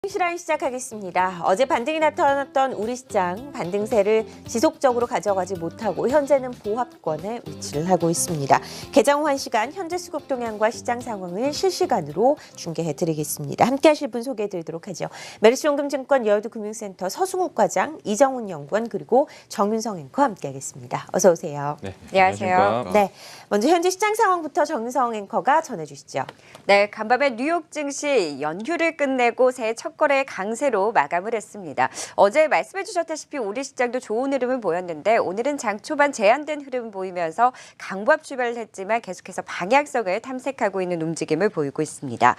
시라인 시작하겠습니다. 어제 반등이 나타났던 우리 시장, 반등세를 지속적으로 가져가지 못하고 현재는 보합권에 위치를 하고 있습니다. 개장 후 1시간 현재 수급 동향과 시장 상황을 실시간으로 중계해드리겠습니다. 함께 하실 분 소개해드리도록 하죠. 메리츠연금증권 여의도금융센터 서승욱 과장, 이정훈 연구원 그리고 정윤성 앵커 함께하겠습니다. 어서 오세요. 네, 안녕하세요. 네, 먼저 현재 시장 상황부터 정윤성 앵커가 전해주시죠. 네, 간밤에 뉴욕 증시 연휴를 끝내고 새해 첫 거래 강세로 마감을 했습니다. 어제 말씀해 주셨다시피 우리 시장도 좋은 흐름을 보였는데 오늘은 장 초반 제한된 흐름 보이면서 강보합 출발을 했지만 계속해서 방향성을 탐색하고 있는 움직임을 보이고 있습니다.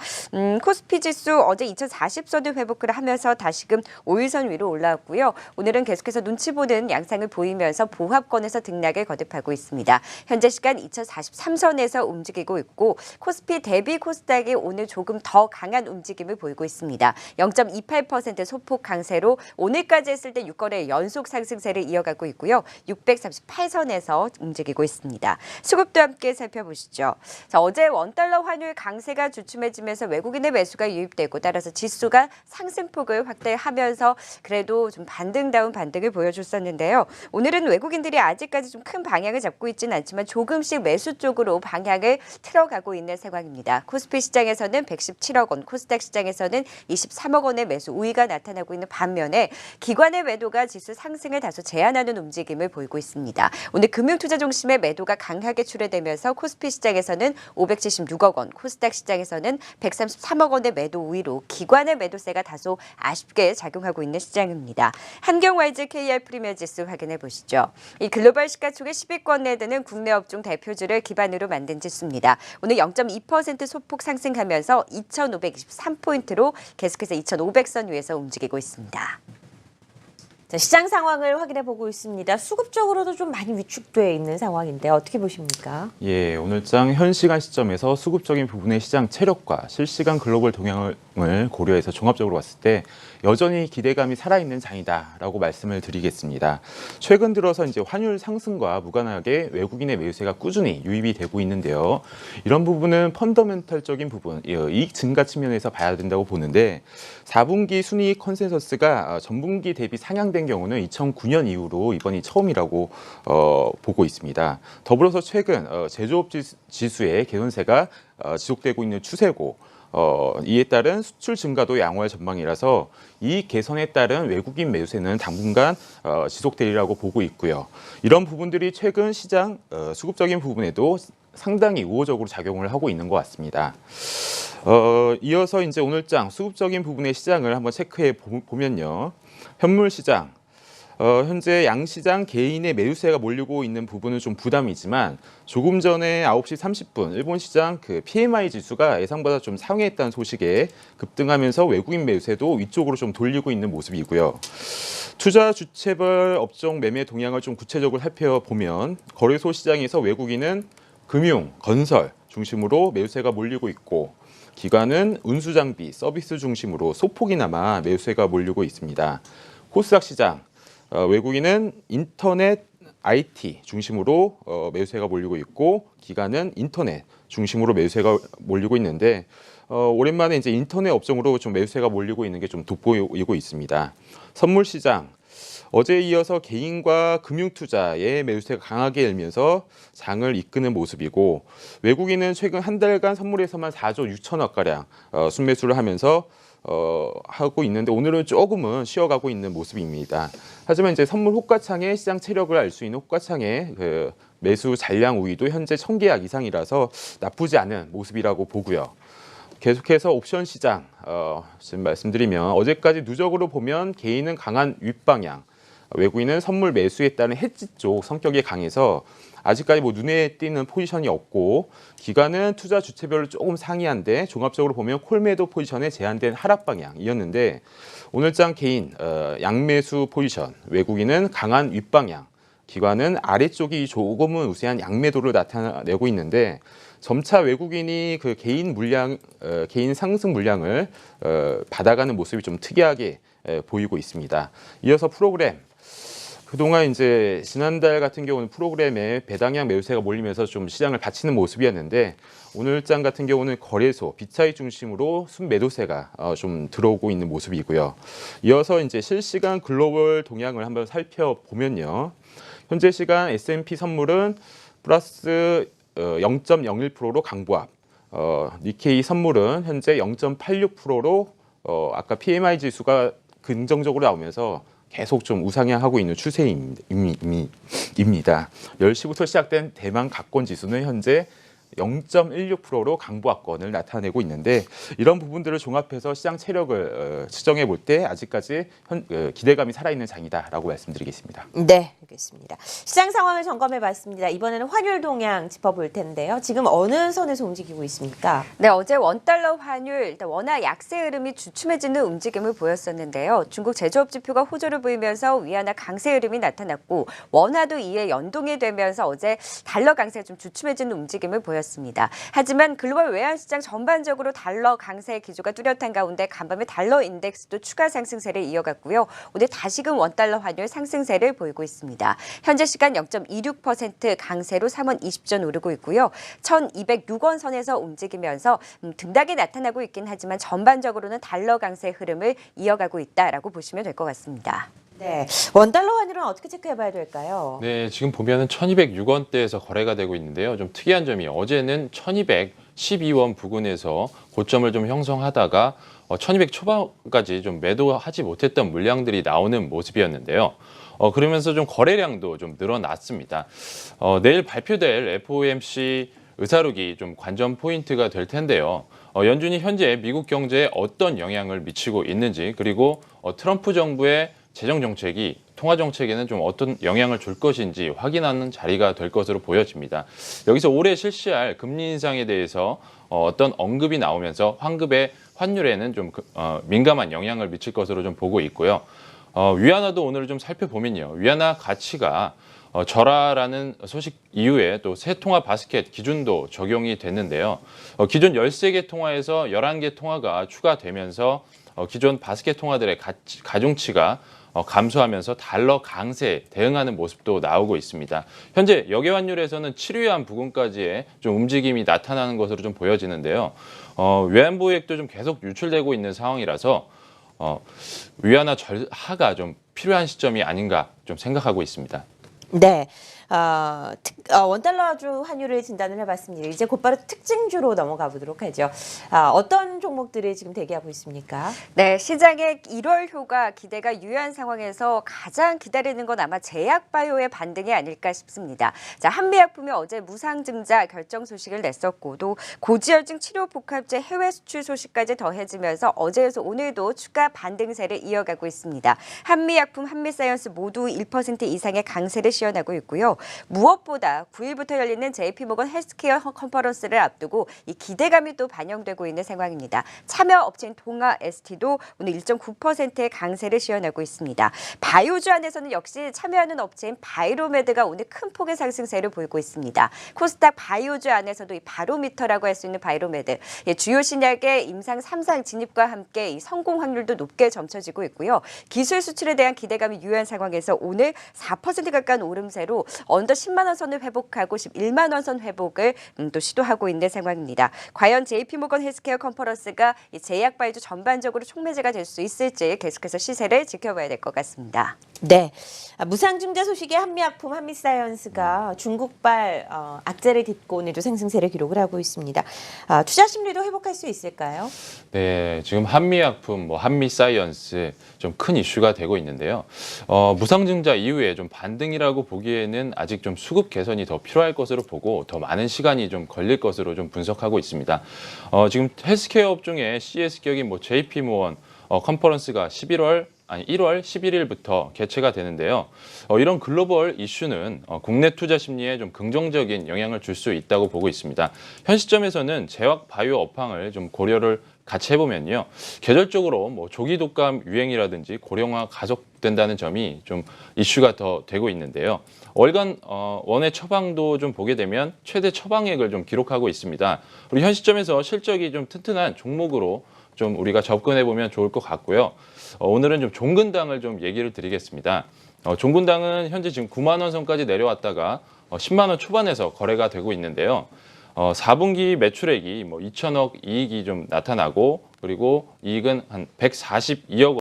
코스피 지수 어제 2040선을 회복을 하면서 다시금 5일선 위로 올라왔고요. 오늘은 계속해서 눈치 보는 양상을 보이면서 보합권에서 등락을 거듭하고 있습니다. 현재 시간 2043선에서 움직이고 있고 코스피 대비 코스닥이 오늘 조금 더 강한 움직임을 보이고 있습니다. 0.28% 소폭 강세로 오늘까지 했을 때 6거래 연속 상승세를 이어가고 있고요. 638선에서 움직이고 있습니다. 수급도 함께 살펴보시죠. 자, 어제 원달러 환율 강세가 주춤해지면서 외국인의 매수가 유입되고 따라서 지수가 상승폭을 확대하면서 그래도 좀 반등다운 반등을 보여줬었는데요. 오늘은 외국인들이 아직까지 좀 큰 방향을 잡고 있지는 않지만 조금씩 매수 쪽으로 방향을 틀어가고 있는 상황입니다. 코스피 시장에서는 117억 원, 코스닥 시장에서는 23억 원의 매수 우위가 나타나고 있는 반면에 기관의 매도가 지수 상승을 다소 제한하는 움직임을 보이고 있습니다. 오늘 금융투자 중심의 매도가 강하게 출회되면서 코스피 시장에서는 576억 원, 코스닥 시장에서는 133억 원의 매도 우위로 기관의 매도세가 다소 아쉽게 작용하고 있는 시장입니다. 한경와이즈 KR 프리미엄 지수 확인해 보시죠. 이 글로벌 시가총액 10위권 내에 드는 국내 업종 대표주를 기반으로 만든 지수입니다. 오늘 0.2% 소폭 상승하면서 2,523포인트로 계속해서 2,500선 위에서 움직이고 있습니다. 자, 시장 상황을 확인해 보고 있습니다. 수급적으로도 좀 많이 위축돼 있는 상황인데 어떻게 보십니까? 예, 오늘장 현 시간 시점에서 수급적인 부분의 시장 체력과 실시간 글로벌 동향을 고려해서 종합적으로 봤을 때 여전히 기대감이 살아있는 장이다라고 말씀을 드리겠습니다. 최근 들어서 이제 환율 상승과 무관하게 외국인의 매수세가 꾸준히 유입이 되고 있는데요. 이런 부분은 펀더멘털적인 부분, 이익 증가 측면에서 봐야 된다고 보는데 4분기 순이익 컨센서스가 전분기 대비 상향된 경우는 2009년 이후로 이번이 처음이라고 보고 있습니다. 더불어서 최근 제조업 지수의 개선세가 지속되고 있는 추세고 이에 따른 수출 증가도 양호할 전망이라서 이익 개선에 따른 외국인 매수세는 당분간 지속되리라고 보고 있고요. 이런 부분들이 최근 시장 수급적인 부분에도 상당히 우호적으로 작용을 하고 있는 것 같습니다. 이어서 이제 오늘장 수급적인 부분의 시장을 한번 체크해 보면요. 현물 시장. 현재 양시장 개인의 매수세가 몰리고 있는 부분은 좀 부담이지만 조금 전에 9시 30분 일본 시장 그 PMI 지수가 예상보다 좀 상회했다는 소식에 급등하면서 외국인 매수세도 위쪽으로 좀 돌리고 있는 모습이고요. 투자 주체별 업종 매매 동향을 좀 구체적으로 살펴보면 거래소 시장에서 외국인은 금융, 건설 중심으로 매수세가 몰리고 있고 기관은 운수장비, 서비스 중심으로 소폭이나마 매수세가 몰리고 있습니다. 코스닥 시장 외국인은 인터넷, IT 중심으로 매수세가 몰리고 있고 기관은 인터넷 중심으로 매수세가 몰리고 있는데 오랜만에 이제 인터넷 업종으로 좀 매수세가 몰리고 있는 게 좀 돋보이고 있습니다. 선물 시장 어제에 이어서 개인과 금융투자의 매수세가 강하게 일면서 장을 이끄는 모습이고 외국인은 최근 한 달간 선물에서만 4조 6천억 가량 순매수를 하면서 하고 있는데 오늘은 조금은 쉬어가고 있는 모습입니다. 하지만 이제 선물 호가창의 시장 체력을 알 수 있는 호가창의 그 매수 잔량 우위도 현재 1000계약 이상이라서 나쁘지 않은 모습이라고 보고요. 계속해서 옵션 시장 지금 말씀드리면 어제까지 누적으로 보면 개인은 강한 윗방향, 외국인은 선물 매수에 따른 해지 쪽 성격이 강해서 아직까지 뭐 눈에 띄는 포지션이 없고 기관은 투자 주체별로 조금 상이한데 종합적으로 보면 콜매도 포지션에 제한된 하락 방향이었는데 오늘장 개인 양매수 포지션, 외국인은 강한 윗방향, 기관은 아래쪽이 조금은 우세한 양매도를 나타내고 있는데 점차 외국인이 그 개인 상승 물량을 받아가는 모습이 좀 특이하게 보이고 있습니다. 이어서 프로그램 그동안 이제 지난달 같은 경우는 프로그램에 배당량 매수세가 몰리면서 좀 시장을 받치는 모습이었는데 오늘장 같은 경우는 거래소, 빗차익 중심으로 순매도세가 좀 들어오고 있는 모습이고요. 이어서 이제 실시간 글로벌 동향을 한번 살펴보면요. 현재 시간 S&P 선물은 플러스 0.01%로 강보합, 니케이 선물은 현재 0.86%로 아까 PMI 지수가 긍정적으로 나오면서 계속 좀 우상향하고 있는 추세입니다. 10시부터 시작된 대만 가권 지수는 현재 0.16%로 강보합권을 나타내고 있는데 이런 부분들을 종합해서 시장 체력을 측정해 볼 때 아직까지 기대감이 살아있는 장이다라고 말씀드리겠습니다. 네, 알겠습니다. 시장 상황을 점검해 봤습니다. 이번에는 환율 동향 짚어볼 텐데요. 지금 어느 선에서 움직이고 있습니까? 네, 어제 원달러 환율 일단 원화 약세 흐름이 주춤해지는 움직임을 보였었는데요. 중국 제조업 지표가 호조를 보이면서 위안화 강세 흐름이 나타났고 원화도 이에 연동이 되면서 어제 달러 강세가 좀 주춤해지는 움직임을 보였습니다. 하지만 글로벌 외환시장 전반적으로 달러 강세의 기조가 뚜렷한 가운데 간밤에 달러 인덱스도 추가 상승세를 이어갔고요. 오늘 다시금 원달러 환율 상승세를 보이고 있습니다. 현재 시간 0.26% 강세로 3원 20전 오르고 있고요. 1,206원 선에서 움직이면서 등락이 나타나고 있긴 하지만 전반적으로는 달러 강세 흐름을 이어가고 있다라고 보시면 될 것 같습니다. 네, 원달러 환율은 어떻게 체크해봐야 될까요? 네, 지금 보면은 1,206원대에서 거래가 되고 있는데요. 좀 특이한 점이 어제는 1,212원 부근에서 고점을 좀 형성하다가 1,200 초반까지 좀 매도하지 못했던 물량들이 나오는 모습이었는데요. 그러면서 좀 거래량도 좀 늘어났습니다. 내일 발표될 FOMC 의사록이 좀 관전 포인트가 될 텐데요. 연준이 현재 미국 경제에 어떤 영향을 미치고 있는지 그리고 트럼프 정부의 재정 정책이 통화 정책에는 좀 어떤 영향을 줄 것인지 확인하는 자리가 될 것으로 보여집니다. 여기서 올해 실시할 금리 인상에 대해서 어떤 언급이 나오면서 환율에는 좀 민감한 영향을 미칠 것으로 좀 보고 있고요. 위안화도 오늘 좀 살펴보면요. 위안화 가치가 절하라는 소식 이후에 또 새 통화 바스켓 기준도 적용이 됐는데요. 기존 13개 통화에서 11개 통화가 추가되면서 기존 바스켓 통화들의 가중치가 감소하면서 달러 강세에 대응하는 모습도 나오고 있습니다. 현재 역외 환율에서는 7위안 부근까지의 좀 움직임이 나타나는 것으로 좀 보여지는데요. 외환보유액도 좀 계속 유출되고 있는 상황이라서 위안화 절하가 좀 필요한 시점이 아닌가 좀 생각하고 있습니다. 네, 원달러주 환율을 진단을 해봤습니다. 이제 곧바로 특징주로 넘어가 보도록 하죠. 어떤 종목들이 지금 대기하고 있습니까? 네, 시장의 1월 효과 기대가 유효한 상황에서 가장 기다리는 건 아마 제약바이오의 반등이 아닐까 싶습니다. 자, 한미약품이 어제 무상증자 결정 소식을 냈었고 또 고지혈증 치료 복합제 해외 수출 소식까지 더해지면서 어제에서 오늘도 추가 반등세를 이어가고 있습니다. 한미약품, 한미사이언스 모두 1% 이상의 강세를 시현하고 있고요. 무엇보다 9일부터 열리는 JP모건 헬스케어 컨퍼런스를 앞두고 이 기대감이 또 반영되고 있는 상황입니다. 참여 업체인 동아 ST도 오늘 1.9%의 강세를 시현하고 있습니다. 바이오주 안에서는 역시 참여하는 업체인 바이로메드가 오늘 큰 폭의 상승세를 보이고 있습니다. 코스닥 바이오주 안에서도 이 바로미터라고 할 수 있는 바이로메드, 주요 신약의 임상 3상 진입과 함께 이 성공 확률도 높게 점쳐지고 있고요. 기술 수출에 대한 기대감이 유효한 상황에서 오늘 4% 가까운 오름세로 언더 10만 원 선을 회복하고 11만 원 선 회복을 또 시도하고 있는 상황입니다. 과연 JP모건 헬스케어 컨퍼런스가 이 제약바이오 전반적으로 촉매제가 될 수 있을지 계속해서 시세를 지켜봐야 될 것 같습니다. 네, 무상증자 소식에 한미약품, 한미사이언스가 중국발 악재를 딛고 오늘도 상승세를 기록을 하고 있습니다. 투자 심리도 회복할 수 있을까요? 네, 지금 한미약품, 한미사이언스 좀 큰 이슈가 되고 있는데요. 무상증자 이후에 좀 반등이라고 보기에는 아직 좀 수급 개선이 더 필요할 것으로 보고 더 많은 시간이 좀 걸릴 것으로 좀 분석하고 있습니다. 지금 헬스케어 업종의 CS격인 JP모건 컨퍼런스가 1월 11일부터 개최가 되는데요. 이런 글로벌 이슈는 국내 투자 심리에 좀 긍정적인 영향을 줄 수 있다고 보고 있습니다. 현 시점에서는 제약 바이오 업황을 좀 고려를 같이 해보면요. 계절적으로 조기 독감 유행이라든지 고령화 가속된다는 점이 좀 이슈가 더 되고 있는데요. 월간 원의 처방도 좀 보게 되면 최대 처방액을 좀 기록하고 있습니다. 그리고 현 시점에서 실적이 좀 튼튼한 종목으로 좀 우리가 접근해 보면 좋을 것 같고요. 오늘은 좀 종근당을 좀 얘기를 드리겠습니다. 종군당은 현재 지금 9만 원 선까지 내려왔다가 10만 원 초반에서 거래가 되고 있는데요. 4분기 매출액이 2천억 이익이 좀 나타나고 그리고 이익은 한 142억 원.